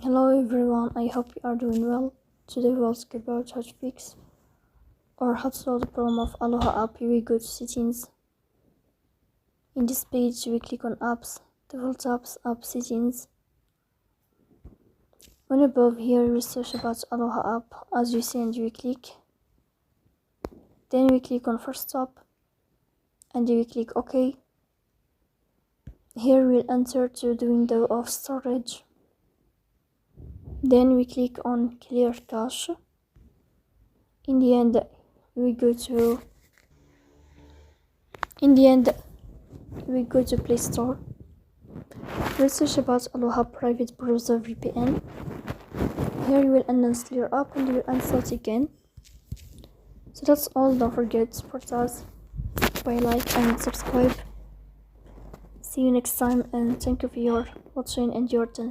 Hello everyone, I hope you are doing well. Today we'll talk about how to fix or how to solve the problem of Aloha app. We go to settings. In this page we click on apps, default apps, app settings. When above here we search about Aloha app as you see and we click. Then we click on first stop and we click OK. Here we'll enter to the window of storage. Then we click on clear cache. In the end we go to Play Store. We'll search about Aloha private browser VPN. Here you will uninstall your app and you will install it again. So that's all. Don't forget to support us by like and subscribe. See you next time and thank you for your watching and your attention.